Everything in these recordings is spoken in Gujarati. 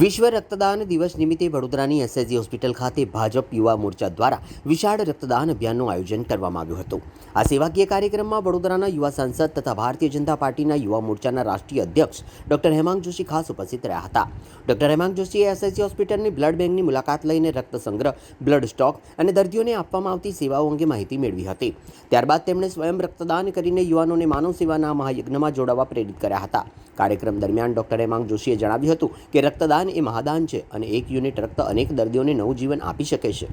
વિશ્વ રક્તદાન દિવસ નિમિત્તે વડોદરાની એસએસજી હોસ્પિટલ ખાતે ભાજપ યુવા મોરચા દ્વારા વિશાળ રક્તદાન અભિયાનનું આયોજન કરવામાં આવ્યું હતું। આ સેવાકીય કાર્યક્રમમાં વડોદરાના યુવા સાંસદ તથા ભારતીય જનતા પાર્ટીના યુવા મોરચાના રાષ્ટ્રીય અધ્યક્ષ ડોક્ટર હેમાંગ જોશી ખાસ ઉપસ્થિત રહ્યા હતા। ડોક્ટર હેમાંગ જોશીએ એસએસજી હોસ્પિટલની બ્લડ બેંકની મુલાકાત લઈને રક્ત સંગ્રહ, બ્લડ સ્ટોક અને દર્દીઓને આપવામાં આવતી સેવાઓ અંગે માહિતી મેળવી હતી। ત્યારબાદ તેમણે સ્વયં રક્તદાન કરીને યુવાનોને માનવ સેવાના મહાયજ્ઞમાં જોડાવા પ્રેરિત કર્યા હતા। કાર્યક્રમ દરમિયાન ડોક્ટર હેમાંગ જોશીએ જણાવ્યું હતું કે રક્તદાન એ મહાદાન છે અને એક યુનિટ રક્ત અનેક દર્દીઓને નવું જીવન આપી શકે છે।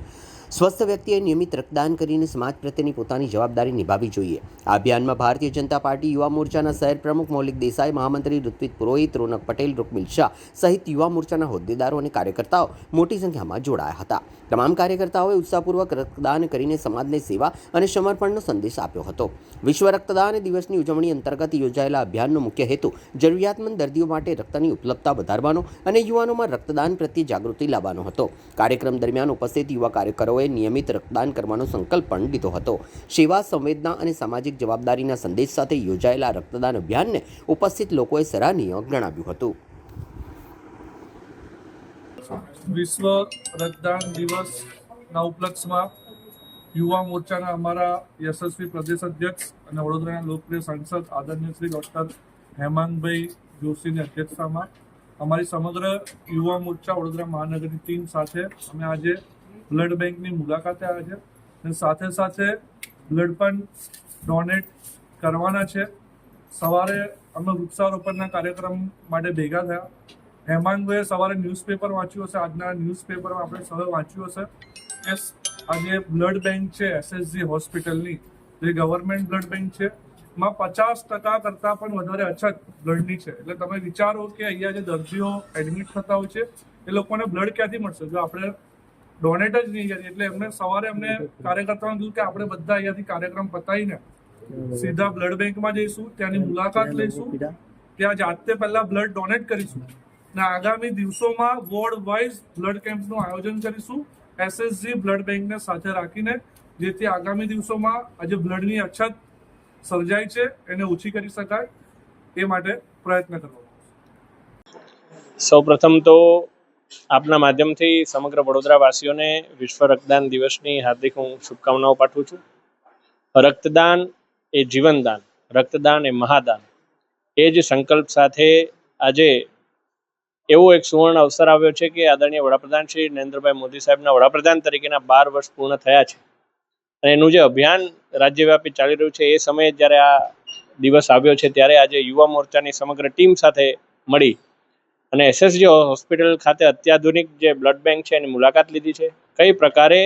સ્વસ્થ વ્યક્તિએ નિયમિત રક્તદાન કરીને સમાજ પ્રત્યેની પોતાની જવાબદારી નિભાવવી જોઈએ। આ અભિયાનમાં ભારતીય જનતા પાર્ટી યુવા મોરચાના શહેર પ્રમુખ મૌલિક દેસાઈ, મહામંત્રી ઋત્વિક પુરોહિત, રોનક પટેલ, રૂકમિલ શાહ સહિત યુવા મોરચાના હોદ્દેદારો અને કાર્યકર્તાઓ મોટી સંખ્યામાં જોડાયા હતા। તમામ કાર્યકર્તાઓએ ઉત્સાહપૂર્વક રક્તદાન કરીને સમાજને સેવા અને સમર્પણનો સંદેશ આપ્યો હતો। વિશ્વ રક્તદાન દિવસની ઉજવણી અંતર્ગત યોજાયેલા અભિયાનનો મુખ્ય હેતુ જરૂરિયાતમંદ દર્દીઓ માટે રક્તની ઉપલબ્ધતા વધારવાનો અને યુવાનોમાં રક્તદાન પ્રત્યે જાગૃતિ લાવવાનો હતો। કાર્યક્રમ દરમિયાન ઉપસ્થિત યુવા કાર્યકરોએ નિયમિત રક્તદાન કરવાનો સંકલ્પ પણ લીધો હતો। સેવા, સંવેદના અને સામાજિક જવાબદારીના સંદેશ સાથે યોજાયેલા રક્તદાન અભિયાનને ઉપસ્થિત લોકોએ સરાહનીય ગણાવ્યું હતું। વિશ્વ રક્તદાન દિવસના ઉપલક્ષમાં યુવા મોરચાના અમારા યશસ્વી પ્રદેશ અધ્યક્ષ અને વડોદરાના લોકપ્રિય સાંસદ આદરણીય શ્રી ડૉક્ટર હેમાંગભાઈ જોશીની અધ્યક્ષતામાં અમારી સમગ્ર યુવા મોરચા વડોદરા મહાનગરની ટીમ સાથે અમે આજે બ્લડ બેંકની મુલાકાતે આવ્યા છે અને સાથે સાથે બ્લડ પણ ડોનેટ કરવાના છે। સવારે અમે વૃક્ષારોપણના કાર્યક્રમ માટે ભેગા થયા। હેમાંગભાઈએ સવારે ન્યૂઝપેપર વાંચ્યું હશે, આજના ન્યૂઝપેપરમાં આપણે સવારે વાંચ્યું હશે કે આજે બ્લડ બેંક છે એસએસજી હોસ્પિટલની, જે ગવર્મેન્ટ બ્લડ બેંક છે, માં 50% કરતાં પણ વધારે અછત બ્લડની છે। એટલે તમે વિચારો કે અહીંયા જે દર્દીઓ એડમિટ થતા હોય છે એ લોકોને બ્લડ ક્યાંથી મળશે જો આપણે ડોનેટ જ નહીં કરીએ। એટલે એમને સવારે અમને કાર્યકર્તાઓને કીધું કે આપણે બધા અહીંયાથી કાર્યક્રમ પતાવીને સીધા બ્લડ બેંકમાં જઈશું, ત્યાંની મુલાકાત લઈશું, ત્યાં જાતે પહેલા બ્લડ ડોનેટ કરીશું અને આગામી દિવસોમાં વોર્ડ વાઇઝ બ્લડ કેમ્પનું આયોજન કરીશું એસએસજી બ્લડ બેંકને સાથે રાખીને, જેથી આગામી દિવસોમાં આજે બ્લડની અછત સર્જાય છે એને ઓછી કરી શકાય એ માટે પ્રયત્ન કરવો। સૌપ્રથમ તો આપના માધ્યમથી સમગ્ર વડોદરાવાસીઓને વિશ્વ રક્તદાન દિવસની હાર્દિક હું શુભકામનાઓ પાઠવું છું। રક્તદાન એ જીવનદાન, રક્તદાન એ મહાદાન, એ જ સંકલ્પ સાથે આજે એવો એક સુવર્ણ અવસર આવ્યો છે કે આદરણીય વડાપ્રધાન શ્રી નરેન્દ્રભાઈ મોદી સાહેબના વડાપ્રધાન તરીકેના 12 વર્ષ પૂર્ણ થયા છે અને એનું જે અભિયાન રાજ્યવ્યાપી ચાલી રહ્યું છે એ સમયે જ્યારે આ દિવસ આવ્યો છે ત્યારે આજે યુવા મોરચાની સમગ્ર ટીમ સાથે મળી અને એસએસજી હોસ્પિટલ ખાતે અત્યાધુનિક જે બ્લડ બેંક છે એની મુલાકાત લીધી છે। કઈ પ્રકારે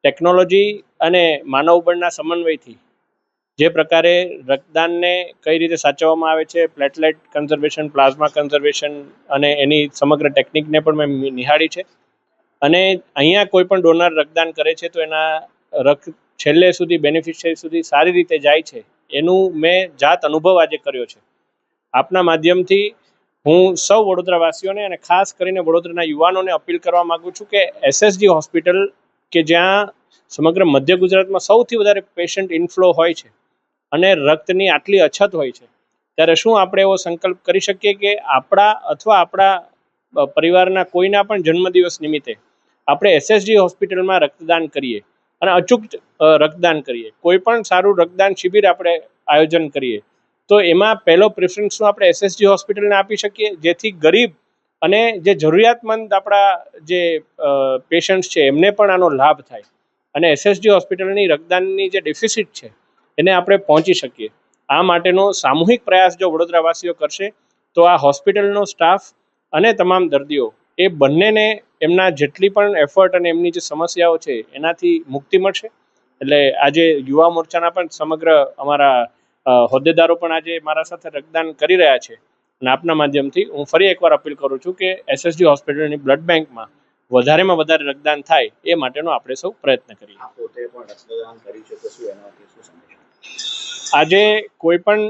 ટેકનોલોજી અને માનવબળના સમન્વયથી જે પ્રકારે રક્તદાનને કઈ રીતે સાચવવામાં આવે છે, પ્લેટલેટ કન્ઝર્વેશન, પ્લાઝમા કન્ઝર્વેશન અને એની સમગ્ર ટેકનિકને પણ મેં નિહાળી છે અને અહીંયા કોઈ પણ ડોનર રક્તદાન કરે છે તો એના રક્ત છેલ્લે સુધી બેનિફિશિયરી સુધી સારી રીતે જાય છે એનું મેં જાત અનુભવ આજે કર્યો છે। આપના માધ્યમથી હું સૌ વડોદરાવાસીઓને અને ખાસ કરીને વડોદરાના યુવાનોને અપીલ કરવા માગું છું કે એસએસજી હોસ્પિટલ કે જ્યાં સમગ્ર મધ્ય ગુજરાતમાં સૌથી વધારે પેશન્ટ ઇનફ્લો હોય છે અને રક્તની આટલી અછત હોય છે, ત્યારે શું આપણે એવો સંકલ્પ કરી શકીએ કે આપણા અથવા આપણા પરિવારના કોઈના પણ જન્મદિવસ નિમિત્તે આપણે એસએસજી હોસ્પિટલમાં રક્તદાન કરીએ અને અચૂક રક્તદાન કરીએ। કોઈ પણ સારું રક્તદાન શિબિર આપણે આયોજન કરીએ તો એમાં પહેલો પ્રેફરન્સ શું આપણે એસએસજી હોસ્પિટલને આપી શકીએ, જેથી ગરીબ અને જે જરૂરિયાતમંદ આપણા જે પેશન્ટ્સ છે એમને પણ આનો લાભ થાય અને એસએસજી હોસ્પિટલની રક્તદાનની જે ડેફિસિટ છે એને આપણે પહોંચી શકીએ। આ માટેનો સામૂહિક પ્રયાસ જો વડોદરાવાસીઓ કરશે તો આ હોસ્પિટલનો સ્ટાફ અને તમામ દર્દીઓ એ બંનેને એમના જેટલી પણ એફર્ટ અને એમની જે સમસ્યાઓ છે એનાથી મુક્તિ મળશે। એટલે આજે યુવા મોરચાના પણ સમગ્ર અમારા હોદ્દેદારો પણ આજે મારા સાથે રક્તદાન કરી રહ્યા છે અને આપના માધ્યમથી હું ફરી એકવાર અપીલ કરું છું કે એસએસજી હોસ્પિટલની બ્લડ બેંકમાં વધારેમાં વધારે રક્તદાન થાય એ માટેનો આપણે સૌ પ્રયત્ન કરીએ। આજે કોઈ પણ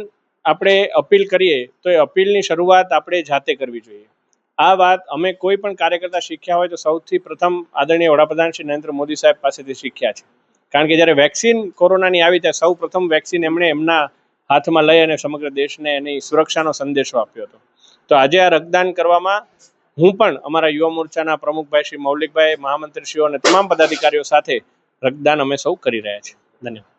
આપણે અપીલ કરીએ તો એ અપીલની શરૂઆત આપણે જાતે કરવી જોઈએ। આ વાત અમે કોઈ પણ કાર્યકર્તા શીખ્યા હોય તો સૌથી પ્રથમ આદરણીય વડાપ્રધાન શ્રી નરેન્દ્ર મોદી સાહેબ પાસેથી શીખ્યા છે, કારણ કે જ્યારે વેક્સિન કોરોનાની આવી ત્યારે સૌ પ્રથમ વેક્સિન એમણે એમના હાથમાં લઈ અને સમગ્ર દેશને એની સુરક્ષાનો સંદેશો આપ્યો હતો। તો આજે આ રક્તદાન કરવામાં હું પણ અમારા યુવા મોરચાના પ્રમુખભાઈ શ્રી મૌલિકભાઈ, મહામંત્રીશ્રીઓ અને તમામ પદાધિકારીઓ સાથે રક્તદાન અમે સૌ કરી રહ્યા છીએ. ધન્યવાદ.